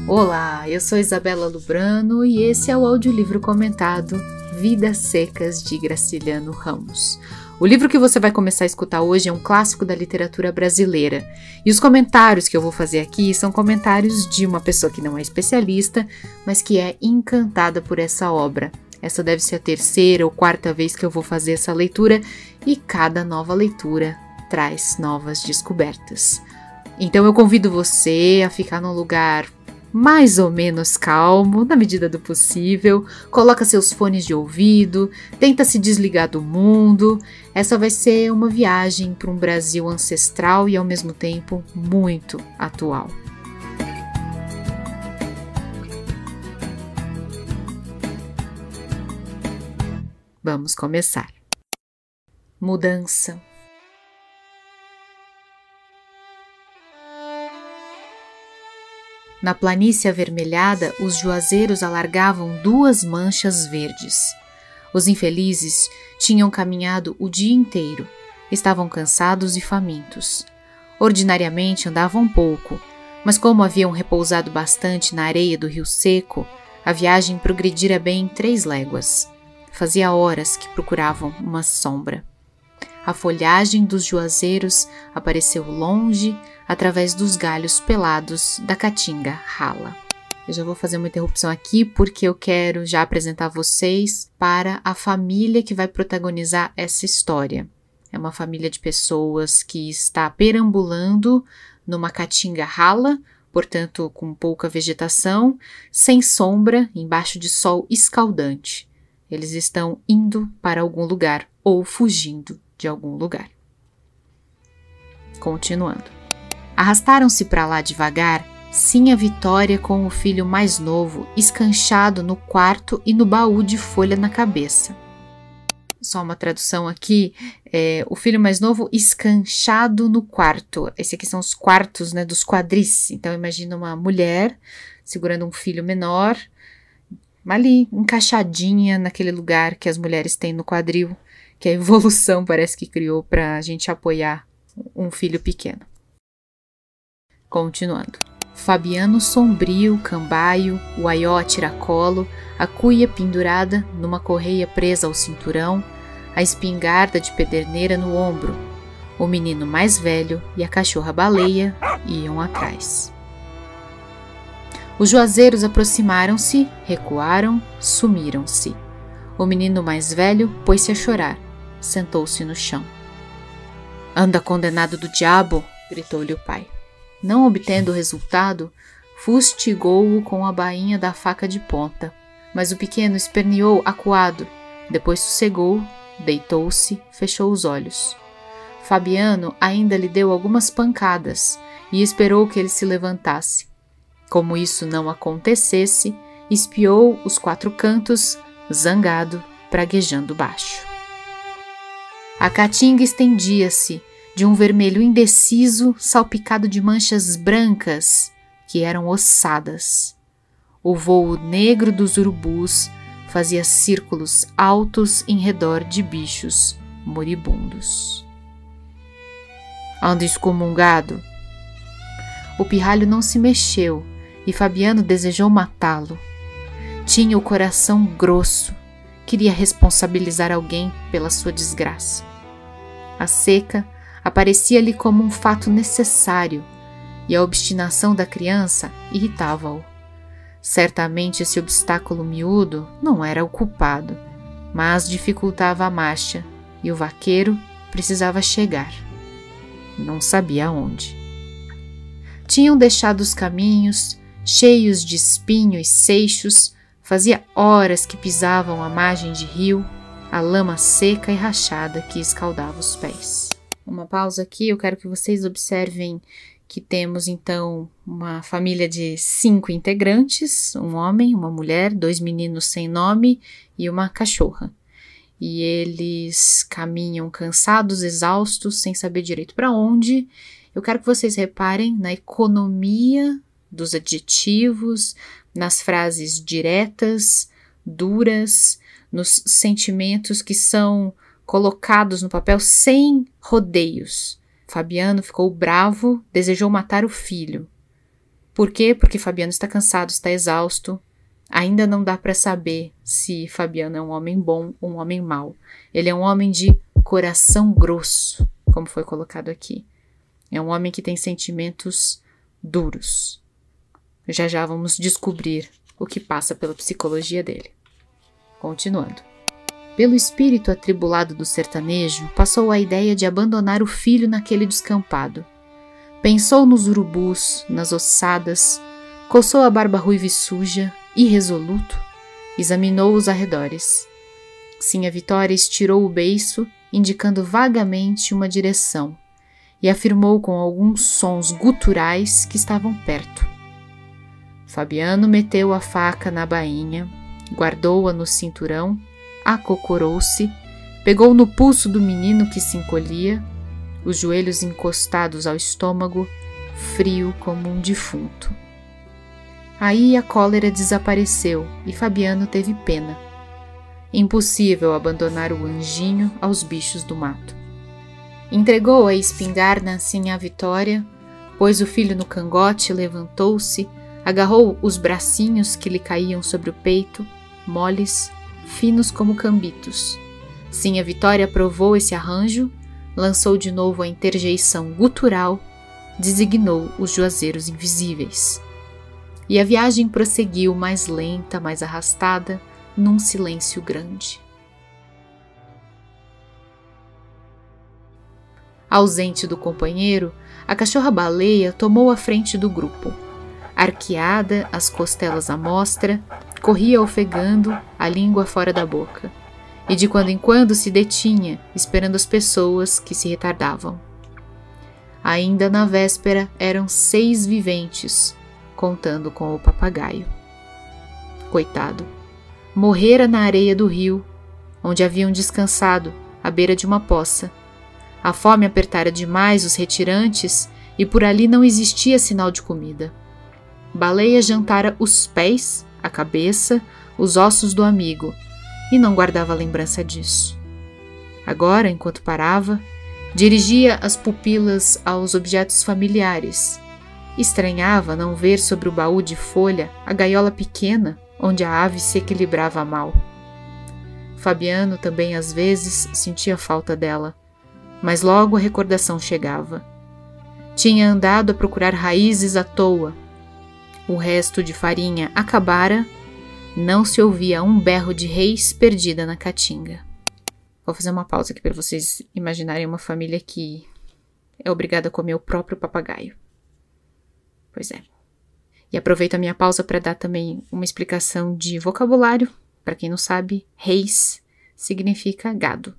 Olá, eu sou Isabela Lubrano e esse é o audiolivro comentado Vidas Secas de Graciliano Ramos. O livro que você vai começar a escutar hoje é um clássico da literatura brasileira. E os comentários que eu vou fazer aqui são comentários de uma pessoa que não é especialista, mas que é encantada por essa obra. Essa deve ser a terceira ou quarta vez que eu vou fazer essa leitura e cada nova leitura traz novas descobertas. Então eu convido você a ficar num lugar mais ou menos calmo, na medida do possível, coloca seus fones de ouvido, tenta se desligar do mundo. Essa vai ser uma viagem para um Brasil ancestral e ao mesmo tempo muito atual. Vamos começar. Mudança. Na planície avermelhada, os juazeiros alargavam duas manchas verdes. Os infelizes tinham caminhado o dia inteiro, estavam cansados e famintos. Ordinariamente andavam pouco, mas como haviam repousado bastante na areia do rio seco, a viagem progredira bem 3 léguas. Fazia horas que procuravam uma sombra. A folhagem dos juazeiros apareceu longe, através dos galhos pelados da caatinga rala. Eu já vou fazer uma interrupção aqui porque eu quero já apresentar vocês para a família que vai protagonizar essa história. É uma família de pessoas que está perambulando numa caatinga rala, portanto com pouca vegetação, sem sombra, embaixo de sol escaldante. Eles estão indo para algum lugar ou fugindo de algum lugar. Continuando. Arrastaram-se para lá devagar, Sinha Vitória com o filho mais novo, escanchado no quarto e no baú de folha na cabeça. Só uma tradução aqui, o filho mais novo escanchado no quarto. Esse aqui são os quartos, né, dos quadris. Então imagina uma mulher segurando um filho menor, ali encaixadinha naquele lugar que as mulheres têm no quadril, que a evolução parece que criou para a gente apoiar um filho pequeno. Continuando. Fabiano sombrio, cambaio, o aió a tiracolo, a cuia pendurada numa correia presa ao cinturão, a espingarda de pederneira no ombro, o menino mais velho e a cachorra-baleia iam atrás. Os juazeiros aproximaram-se, recuaram, sumiram-se. O menino mais velho pôs-se a chorar, sentou-se no chão. "Anda, condenado do diabo!" gritou-lhe o pai. Não obtendo o resultado, fustigou-o com a bainha da faca de ponta, mas o pequeno esperneou acuado, depois sossegou, deitou-se, fechou os olhos. Fabiano ainda lhe deu algumas pancadas e esperou que ele se levantasse. Como isso não acontecesse, espiou os 4 cantos, zangado, praguejando baixo. A caatinga estendia-se, de um vermelho indeciso salpicado de manchas brancas que eram ossadas. O vôo negro dos urubus fazia círculos altos em redor de bichos moribundos. "Anda excomungado!" O pirralho não se mexeu e Fabiano desejou matá-lo. Tinha o coração grosso, queria responsabilizar alguém pela sua desgraça. A seca aparecia-lhe como um fato necessário, e a obstinação da criança irritava-o. Certamente esse obstáculo miúdo não era o culpado, mas dificultava a marcha, e o vaqueiro precisava chegar. Não sabia aonde. Tinham deixado os caminhos, cheios de espinho e seixos, fazia horas que pisavam a margem de rio, a lama seca e rachada que escaldava os pés. Uma pausa aqui, eu quero que vocês observem que temos então uma família de 5 integrantes, um homem, uma mulher, 2 meninos sem nome e uma cachorra. E eles caminham cansados, exaustos, sem saber direito para onde. Eu quero que vocês reparem na economia dos adjetivos, nas frases diretas, duras, nos sentimentos que são colocados no papel sem rodeios. Fabiano ficou bravo, desejou matar o filho. Por quê? Porque Fabiano está cansado, está exausto. Ainda não dá para saber se Fabiano é um homem bom ou um homem mau. Ele é um homem de coração grosso, como foi colocado aqui. É um homem que tem sentimentos duros. Já já vamos descobrir o que passa pela psicologia dele. Continuando. Pelo espírito atribulado do sertanejo, passou a ideia de abandonar o filho naquele descampado. Pensou nos urubus, nas ossadas, coçou a barba ruiva e suja, irresoluto, examinou os arredores. Sinha Vitória estirou o beiço, indicando vagamente uma direção, e afirmou com alguns sons guturais que estavam perto. Fabiano meteu a faca na bainha, guardou-a no cinturão, acocorou-se, pegou no pulso do menino que se encolhia, os joelhos encostados ao estômago, frio como um defunto. Aí a cólera desapareceu e Fabiano teve pena. Impossível abandonar o anjinho aos bichos do mato. Entregou a espingarda assim à Vitória, pôs o filho no cangote, levantou-se, agarrou os bracinhos que lhe caíam sobre o peito, moles, finos como cambitos. Sinha Vitória aprovou esse arranjo, lançou de novo a interjeição gutural, designou os juazeiros invisíveis. E a viagem prosseguiu mais lenta, mais arrastada, num silêncio grande. Ausente do companheiro, a cachorra-baleia tomou a frente do grupo. Arqueada, as costelas à mostra, corria ofegando, a língua fora da boca, e de quando em quando se detinha, esperando as pessoas que se retardavam. Ainda na véspera eram 6 viventes, contando com o papagaio. Coitado, morrera na areia do rio, onde haviam descansado, à beira de uma poça. A fome apertara demais os retirantes e por ali não existia sinal de comida. Baleia jantara os pés, a cabeça, os ossos do amigo, e não guardava lembrança disso. Agora, enquanto parava, dirigia as pupilas aos objetos familiares. Estranhava não ver sobre o baú de folha a gaiola pequena onde a ave se equilibrava mal. Fabiano também às vezes sentia falta dela, mas logo a recordação chegava. Tinha andado a procurar raízes à toa. O resto de farinha acabara, não se ouvia um berro de reis perdida na caatinga. Vou fazer uma pausa aqui para vocês imaginarem uma família que é obrigada a comer o próprio papagaio. Pois é. E aproveito a minha pausa para dar também uma explicação de vocabulário. Para quem não sabe, reis significa gado.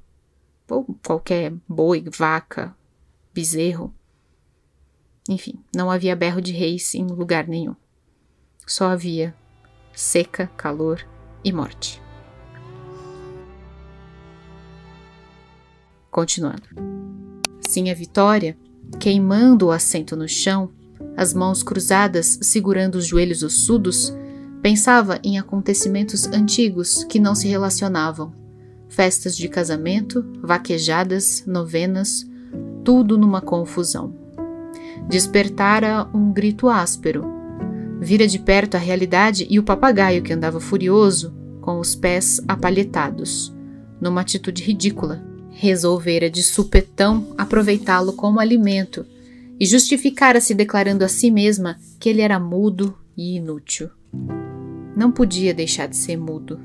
Ou qualquer boi, vaca, bezerro. Enfim, não havia berro de reis em lugar nenhum. Só havia seca, calor e morte. Continuando. Sinha Vitória, queimando o assento no chão, as mãos cruzadas segurando os joelhos ossudos, pensava em acontecimentos antigos que não se relacionavam. Festas de casamento, vaquejadas, novenas, tudo numa confusão. Despertara um grito áspero. Vira de perto a realidade e o papagaio que andava furioso, com os pés apalhetados, numa atitude ridícula. Resolvera de supetão aproveitá-lo como alimento e justificara-se declarando a si mesma que ele era mudo e inútil. Não podia deixar de ser mudo.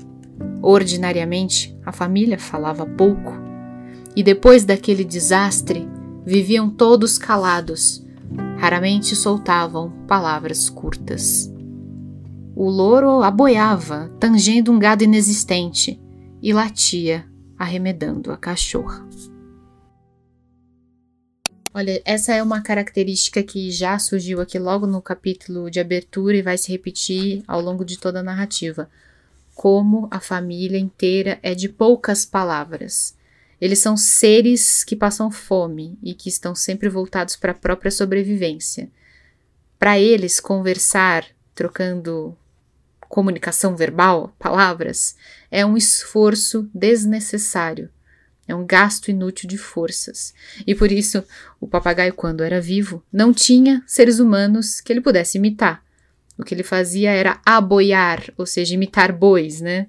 Ordinariamente, a família falava pouco, e depois daquele desastre, viviam todos calados, raramente soltavam palavras curtas. O louro aboiava, tangendo um gado inexistente, e latia, arremedando a cachorra. Olha, essa é uma característica que já surgiu aqui logo no capítulo de abertura e vai se repetir ao longo de toda a narrativa. Como a família inteira é de poucas palavras. Eles são seres que passam fome e que estão sempre voltados para a própria sobrevivência. Para eles, conversar, trocando comunicação verbal, palavras, é um esforço desnecessário. É um gasto inútil de forças. E por isso, o papagaio, quando era vivo, não tinha seres humanos que ele pudesse imitar. O que ele fazia era aboiar, ou seja, imitar bois, né?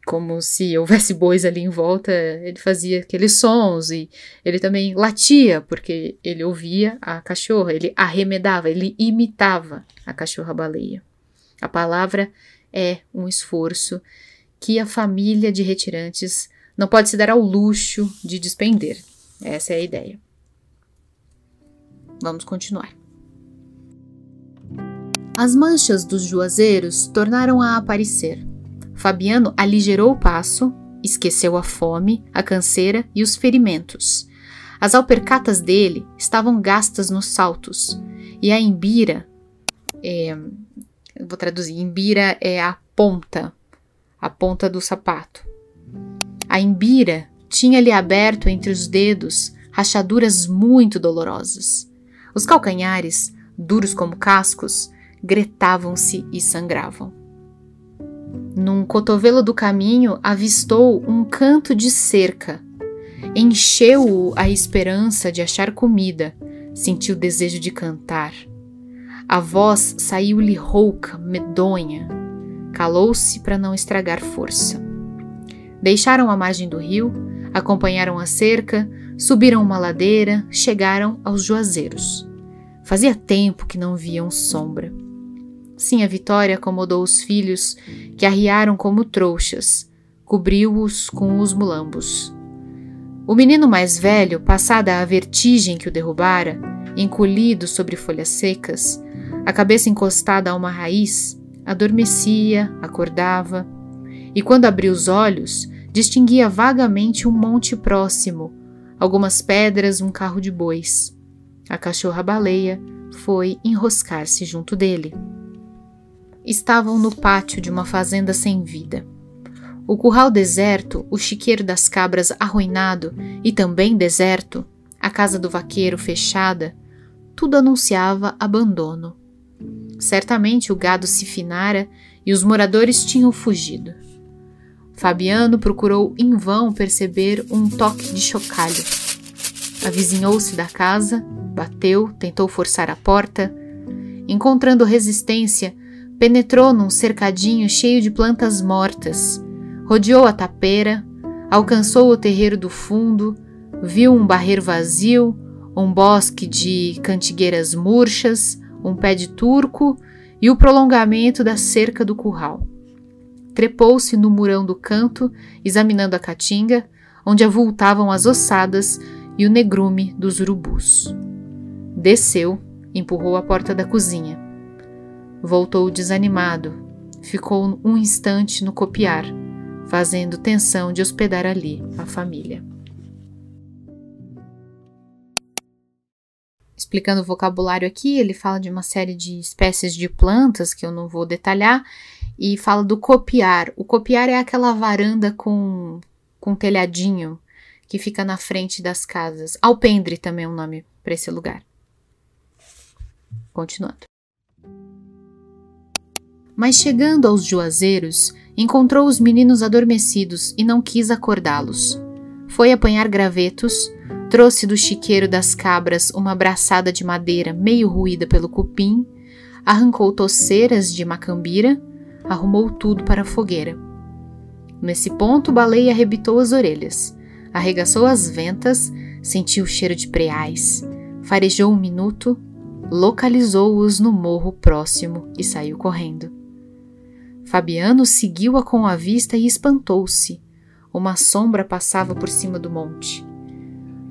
Como se houvesse bois ali em volta, ele fazia aqueles sons e ele também latia, porque ele ouvia a cachorra, ele arremedava, ele imitava a cachorra-baleia. A palavra é um esforço que a família de retirantes não pode se dar ao luxo de despender. Essa é a ideia. Vamos continuar. As manchas dos juazeiros tornaram a aparecer. Fabiano aligerou o passo, esqueceu a fome, a canseira e os ferimentos. As alpercatas dele estavam gastas nos saltos, e a imbira, vou traduzir, imbira é a ponta do sapato. A imbira tinha-lhe aberto entre os dedos rachaduras muito dolorosas. Os calcanhares, duros como cascos, gretavam-se e sangravam. Num cotovelo do caminho avistou um canto de cerca. Encheu-o a esperança de achar comida, sentiu desejo de cantar. A voz saiu-lhe rouca, medonha. Calou-se para não estragar força. Deixaram a margem do rio, acompanharam a cerca, subiram uma ladeira, chegaram aos juazeiros. Fazia tempo que não viam sombra. Sim, a Vitória acomodou os filhos, que arriaram como trouxas, cobriu-os com os mulambos. O menino mais velho, passada a vertigem que o derrubara, encolhido sobre folhas secas, a cabeça encostada a uma raiz, adormecia, acordava, e quando abria os olhos, distinguia vagamente um monte próximo, algumas pedras, um carro de bois. A cachorra-baleia foi enroscar-se junto dele. Estavam no pátio de uma fazenda sem vida. O curral deserto, o chiqueiro das cabras arruinado e também deserto, a casa do vaqueiro fechada, tudo anunciava abandono. Certamente o gado se finara e os moradores tinham fugido. Fabiano procurou em vão perceber um toque de chocalho. Avizinhou-se da casa, bateu, tentou forçar a porta. Encontrando resistência, penetrou num cercadinho cheio de plantas mortas, rodeou a tapeira, alcançou o terreiro do fundo, viu um barreiro vazio, um bosque de cantigueiras murchas, um pé de turco e o prolongamento da cerca do curral. Trepou-se no murão do canto, examinando a caatinga, onde avultavam as ossadas e o negrume dos urubus. Desceu, empurrou a porta da cozinha. Voltou desanimado, ficou um instante no copiar, fazendo tenção de hospedar ali a família. Explicando o vocabulário aqui, ele fala de uma série de espécies de plantas, que eu não vou detalhar, e fala do copiar. O copiar é aquela varanda com telhadinho que fica na frente das casas. Alpendre também é um nome para esse lugar. Continuando. Mas chegando aos juazeiros, encontrou os meninos adormecidos e não quis acordá-los. Foi apanhar gravetos, trouxe do chiqueiro das cabras uma braçada de madeira meio ruída pelo cupim, arrancou toceiras de macambira, arrumou tudo para a fogueira. Nesse ponto, Baleia arrebitou as orelhas, arregaçou as ventas, sentiu o cheiro de preais, farejou um minuto, localizou-os no morro próximo e saiu correndo. Fabiano seguiu-a com a vista e espantou-se. Uma sombra passava por cima do monte.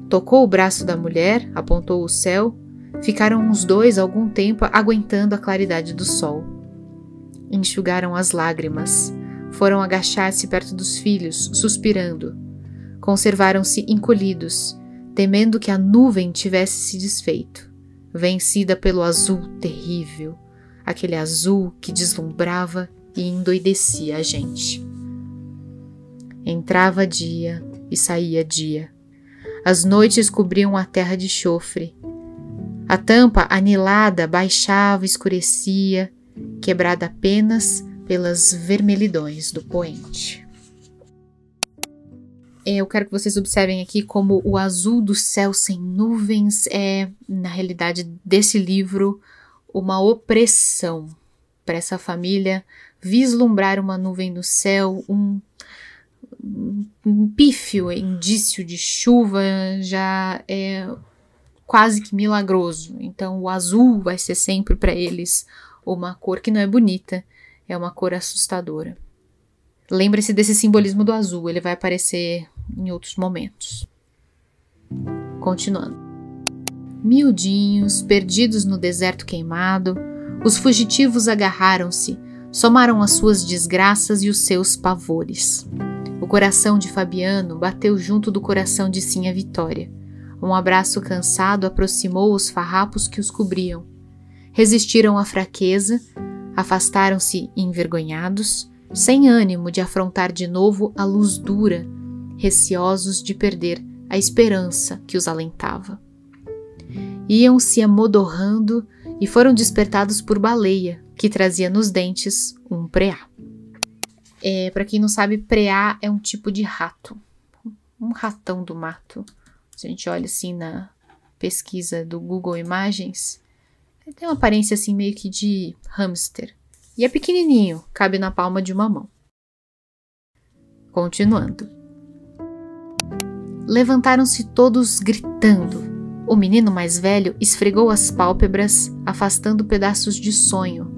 Tocou o braço da mulher, apontou o céu. Ficaram os dois algum tempo aguentando a claridade do sol. Enxugaram as lágrimas. Foram agachar-se perto dos filhos, suspirando. Conservaram-se encolhidos, temendo que a nuvem tivesse se desfeito, vencida pelo azul terrível, aquele azul que deslumbrava e endoidecia a gente. Entrava dia e saía dia. As noites cobriam a terra de chofre. A tampa anilada baixava e escurecia, quebrada apenas pelas vermelhidões do poente. Eu quero que vocês observem aqui como o azul do céu sem nuvens é, na realidade desse livro, uma opressão para essa família. Vislumbrar uma nuvem no céu, um pífio indício de chuva já é quase que milagroso. Então o azul vai ser sempre para eles uma cor que não é bonita, é uma cor assustadora. Lembre-se desse simbolismo do azul, ele vai aparecer em outros momentos. Continuando. Miudinhos, perdidos no deserto queimado, os fugitivos agarraram-se, somaram as suas desgraças e os seus pavores. O coração de Fabiano bateu junto do coração de Sinhá Vitória. Um abraço cansado aproximou os farrapos que os cobriam. Resistiram à fraqueza, afastaram-se envergonhados, sem ânimo de afrontar de novo a luz dura, receosos de perder a esperança que os alentava. Iam se amodorrando e foram despertados por Baleia, que trazia nos dentes um preá. Para quem não sabe, preá é um tipo de rato, um ratão do mato. Se a gente olha assim na pesquisa do Google Imagens, ele tem uma aparência assim meio que de hamster. E é pequenininho, cabe na palma de uma mão. Continuando. Levantaram-se todos gritando. O menino mais velho esfregou as pálpebras, afastando pedaços de sonho.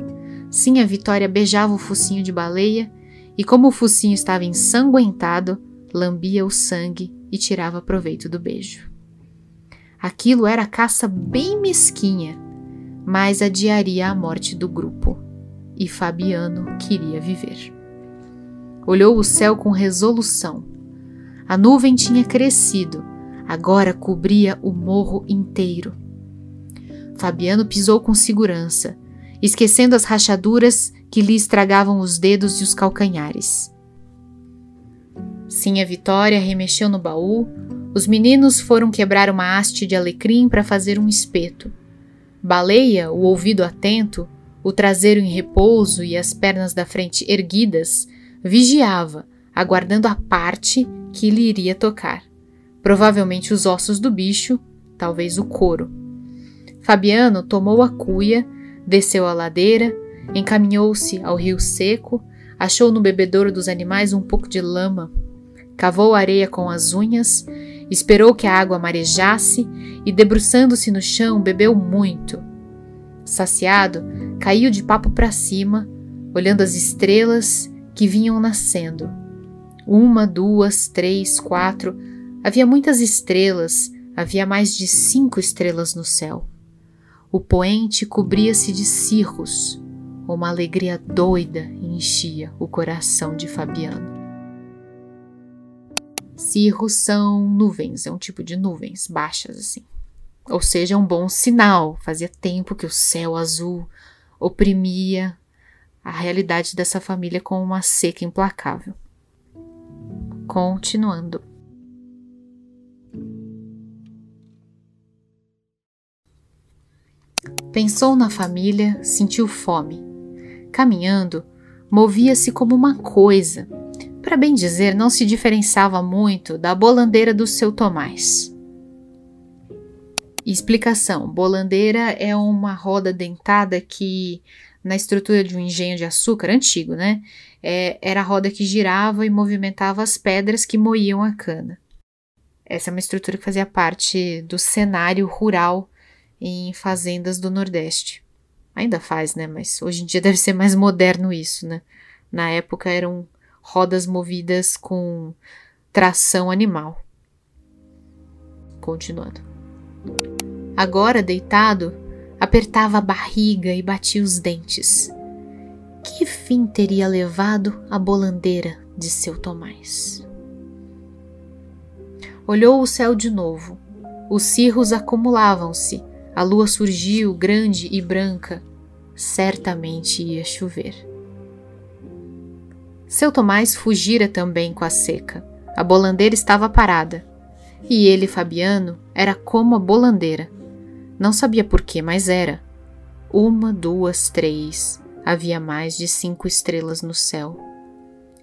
Sinhá Vitória beijava o focinho de Baleia e, como o focinho estava ensanguentado, lambia o sangue e tirava proveito do beijo. Aquilo era caça bem mesquinha, mas adiaria a morte do grupo. E Fabiano queria viver. Olhou o céu com resolução. A nuvem tinha crescido, agora cobria o morro inteiro. Fabiano pisou com segurança, esquecendo as rachaduras que lhe estragavam os dedos e os calcanhares. Sinhá Vitória remexeu no baú. Os meninos foram quebrar uma haste de alecrim para fazer um espeto. Baleia, o ouvido atento, o traseiro em repouso e as pernas da frente erguidas, vigiava, aguardando a parte que lhe iria tocar. Provavelmente os ossos do bicho, talvez o couro. Fabiano tomou a cuia, desceu a ladeira, encaminhou-se ao rio seco, achou no bebedouro dos animais um pouco de lama, cavou a areia com as unhas, esperou que a água marejasse e, debruçando-se no chão, bebeu muito. Saciado, caiu de papo para cima, olhando as estrelas que vinham nascendo. 1, 2, 3, 4. Havia muitas estrelas, havia mais de 5 estrelas no céu. O poente cobria-se de cirros. Uma alegria doida enchia o coração de Fabiano. Cirros são nuvens, é um tipo de nuvens baixas assim. Ou seja, é um bom sinal. Fazia tempo que o céu azul oprimia a realidade dessa família com uma seca implacável. Continuando. Pensou na família, sentiu fome. Caminhando, movia-se como uma coisa. Para bem dizer, não se diferenciava muito da bolandeira do seu Tomás. Explicação: bolandeira é uma roda dentada que, na estrutura de um engenho de açúcar antigo, né? Era a roda que girava e movimentava as pedras que moíam a cana. Essa é uma estrutura que fazia parte do cenário rural em fazendas do Nordeste. Ainda faz, né? Mas hoje em dia deve ser mais moderno isso, né? Na época eram rodas movidas com tração animal. Continuando. Agora, deitado, apertava a barriga e batia os dentes. Que fim teria levado a bolandeira de seu Tomás? Olhou o céu de novo. Os cirros acumulavam-se. A lua surgiu grande e branca. Certamente ia chover. Seu Tomás fugira também com a seca. A bolandeira estava parada. E ele, Fabiano, era como a bolandeira. Não sabia por quê, mas era. 1, 2, 3. Havia mais de 5 estrelas no céu.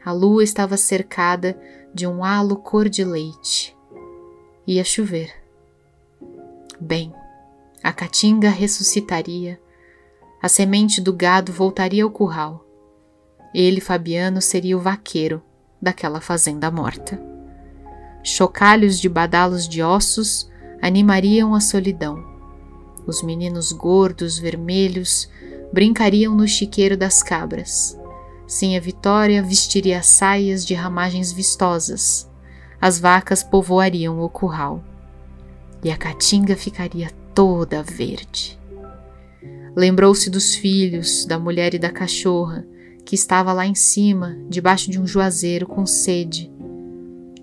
A lua estava cercada de um halo cor de leite. Ia chover. Bem, a caatinga ressuscitaria, a semente do gado voltaria ao curral. Ele, Fabiano, seria o vaqueiro daquela fazenda morta. Chocalhos de badalos de ossos animariam a solidão. Os meninos gordos, vermelhos, brincariam no chiqueiro das cabras. Sinha Vitória vestiria saias de ramagens vistosas. As vacas povoariam o curral. E a caatinga ficaria toda verde. Lembrou-se dos filhos, da mulher e da cachorra, que estava lá em cima, debaixo de um juazeiro com sede.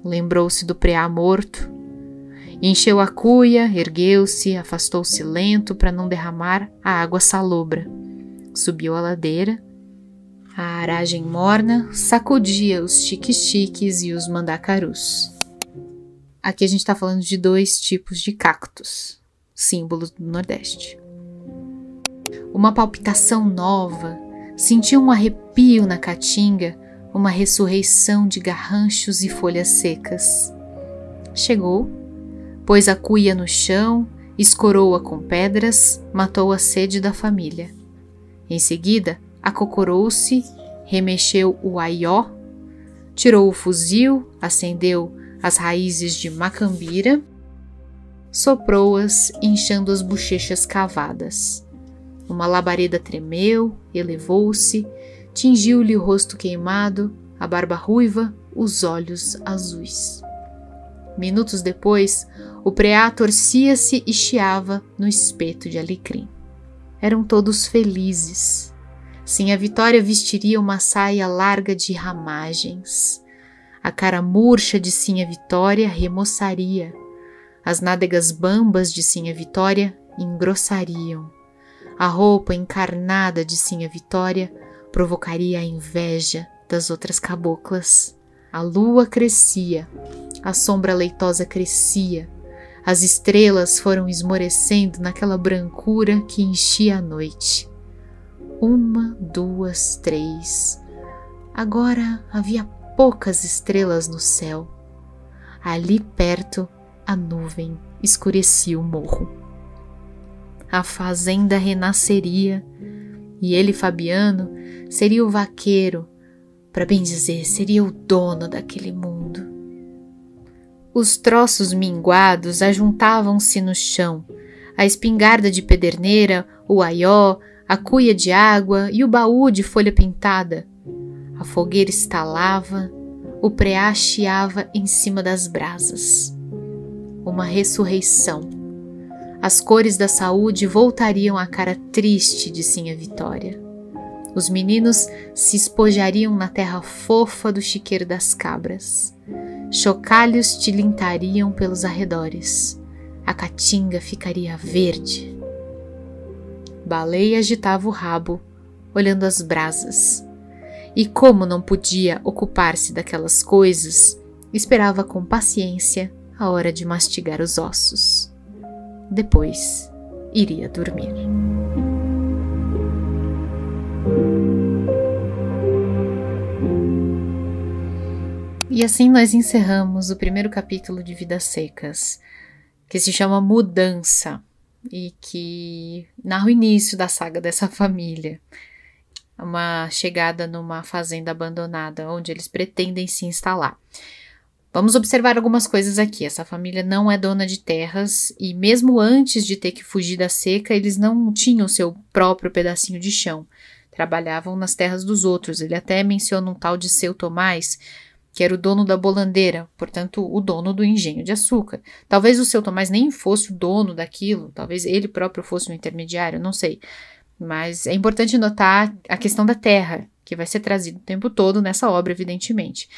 Lembrou-se do preá morto. Encheu a cuia, ergueu-se, afastou-se lento para não derramar a água salobra. Subiu a ladeira. A aragem morna sacudia os tique-tiques e os mandacarus. Aqui a gente está falando de 2 tipos de cactos, símbolos do Nordeste. Uma palpitação nova, sentiu um arrepio na caatinga, uma ressurreição de garranchos e folhas secas. Chegou, pôs a cuia no chão, escorou-a com pedras, matou a sede da família. Em seguida, acocorou-se, remexeu o aió, tirou o fuzil, acendeu as raízes de macambira, soprou-as, inchando as bochechas cavadas. Uma labareda tremeu, elevou-se, tingiu-lhe o rosto queimado, a barba ruiva, os olhos azuis. Minutos depois, o preá torcia-se e chiava no espeto de alecrim. Eram todos felizes. Sinha Vitória vestiria uma saia larga de ramagens. A cara murcha de Sinha Vitória remoçaria. As nádegas bambas de Sinha Vitória engrossariam. A roupa encarnada de Sinha Vitória provocaria a inveja das outras caboclas. A lua crescia, a sombra leitosa crescia, as estrelas foram esmorecendo naquela brancura que enchia a noite. 1, 2, 3. Agora havia poucas estrelas no céu. Ali perto, a nuvem escurecia o morro. A fazenda renasceria e ele, Fabiano, seria o vaqueiro, para bem dizer, seria o dono daquele mundo. Os troços minguados ajuntavam-se no chão, a espingarda de pederneira, o aió, a cuia de água e o baú de folha pintada. A fogueira estalava, o preá chiava em cima das brasas. Uma ressurreição. As cores da saúde voltariam à cara triste de Sinha Vitória. Os meninos se espojariam na terra fofa do chiqueiro das cabras. Chocalhos tilintariam pelos arredores. A caatinga ficaria verde. Baleia agitava o rabo, olhando as brasas. E como não podia ocupar-se daquelas coisas, esperava com paciência a hora de mastigar os ossos. Depois, iria dormir. E assim nós encerramos o primeiro capítulo de Vidas Secas, que se chama Mudança, e que narra o início da saga dessa família. Uma chegada numa fazenda abandonada, onde eles pretendem se instalar. Vamos observar algumas coisas aqui. Essa família não é dona de terras e mesmo antes de ter que fugir da seca, eles não tinham seu próprio pedacinho de chão. Trabalhavam nas terras dos outros. Ele até menciona um tal de Seu Tomás, que era o dono da bolandeira, portanto, o dono do engenho de açúcar. Talvez o Seu Tomás nem fosse o dono daquilo, talvez ele próprio fosse um intermediário, não sei. Mas é importante notar a questão da terra, que vai ser trazida o tempo todo nessa obra, evidentemente.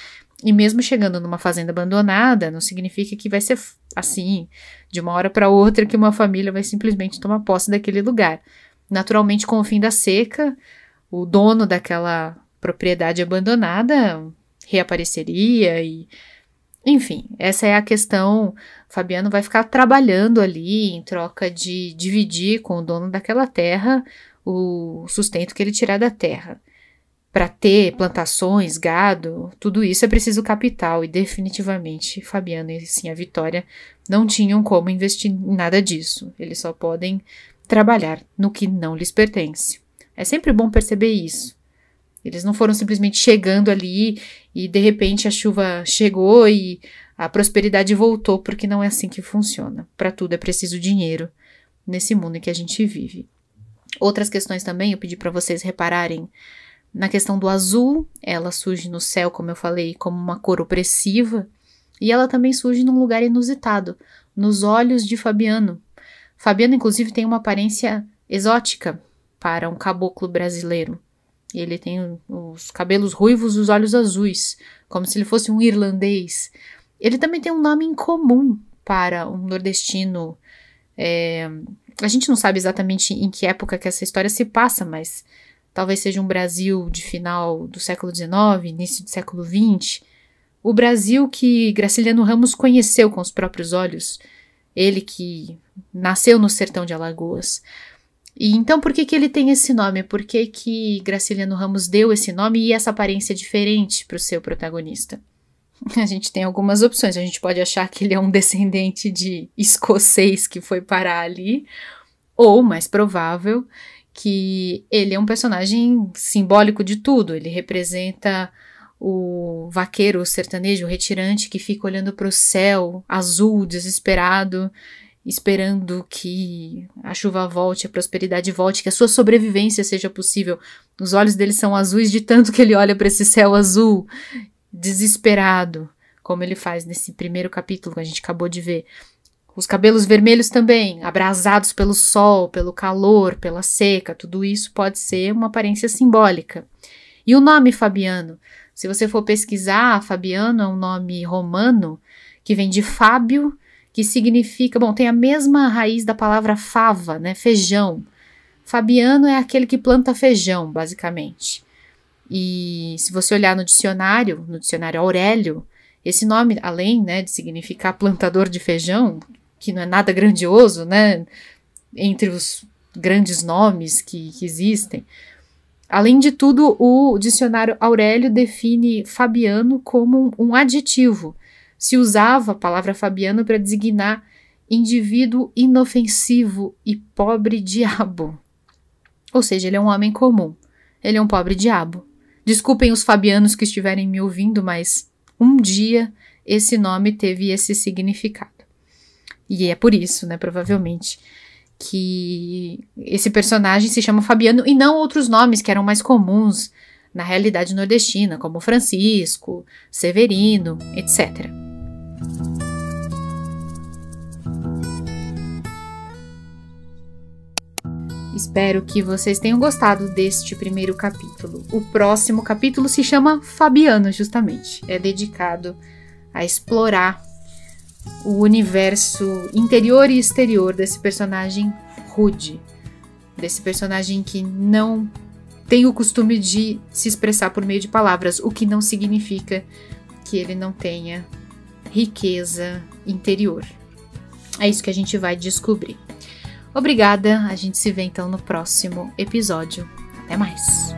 E mesmo chegando numa fazenda abandonada, não significa que vai ser assim, de uma hora para outra, que uma família vai simplesmente tomar posse daquele lugar. Naturalmente, com o fim da seca, o dono daquela propriedade abandonada reapareceria e... Enfim, essa é a questão. Fabiano vai ficar trabalhando ali em troca de dividir com o dono daquela terra o sustento que ele tirar da terra. para ter plantações, gado, tudo isso é preciso capital e definitivamente Fabiano e sim a Vitória não tinham como investir em nada disso. Eles só podem trabalhar no que não lhes pertence. É sempre bom perceber isso. Eles não foram simplesmente chegando ali e de repente a chuva chegou e a prosperidade voltou, porque não é assim que funciona. Para tudo é preciso dinheiro nesse mundo em que a gente vive. Outras questões também, eu pedi para vocês repararem na questão do azul. Ela surge no céu, como eu falei, como uma cor opressiva, e ela também surge num lugar inusitado, nos olhos de Fabiano. Fabiano, inclusive, tem uma aparência exótica para um caboclo brasileiro. Ele tem os cabelos ruivos e os olhos azuis, como se ele fosse um irlandês. Ele também tem um nome incomum para um nordestino. A gente não sabe exatamente em que época que essa história se passa, mas talvez seja um Brasil de final do século XIX, início do século XX. O Brasil que Graciliano Ramos conheceu com os próprios olhos. Ele que nasceu no sertão de Alagoas. E então, por que ele tem esse nome? Por que Graciliano Ramos deu esse nome e essa aparência diferente para o seu protagonista? A gente tem algumas opções. A gente pode achar que ele é um descendente de escocês que foi parar ali, ou, mais provável, que ele é um personagem simbólico de tudo. Ele representa o vaqueiro sertanejo, o retirante, que fica olhando para o céu azul, desesperado, esperando que a chuva volte, a prosperidade volte, que a sua sobrevivência seja possível. Os olhos dele são azuis de tanto que ele olha para esse céu azul, desesperado, como ele faz nesse primeiro capítulo que a gente acabou de ver. Os cabelos vermelhos também, abrasados pelo sol, pelo calor, pela seca, tudo isso pode ser uma aparência simbólica. E o nome Fabiano? Se você for pesquisar, Fabiano é um nome romano que vem de Fábio, que significa, tem a mesma raiz da palavra fava, né, feijão. Fabiano é aquele que planta feijão, basicamente. E se você olhar no dicionário Aurélio, esse nome, além, né, de significar plantador de feijão, que não é nada grandioso, né, entre os grandes nomes que existem, além de tudo, o dicionário Aurélio define Fabiano como um adjetivo. Se usava a palavra Fabiano para designar indivíduo inofensivo e pobre diabo. Ou seja, ele é um homem comum. Ele é um pobre diabo. Desculpem os fabianos que estiverem me ouvindo, mas um dia esse nome teve esse significado. E é por isso, né, provavelmente, que esse personagem se chama Fabiano e não outros nomes que eram mais comuns na realidade nordestina, como Francisco, Severino, etc. Espero que vocês tenham gostado deste primeiro capítulo. O próximo capítulo se chama Fabiano, justamente. É dedicado a explorar o universo interior e exterior desse personagem rude, desse personagem que não tem o costume de se expressar por meio de palavras, o que não significa que ele não tenha riqueza interior. É isso que a gente vai descobrir. Obrigada, a gente se vê então no próximo episódio. Até mais!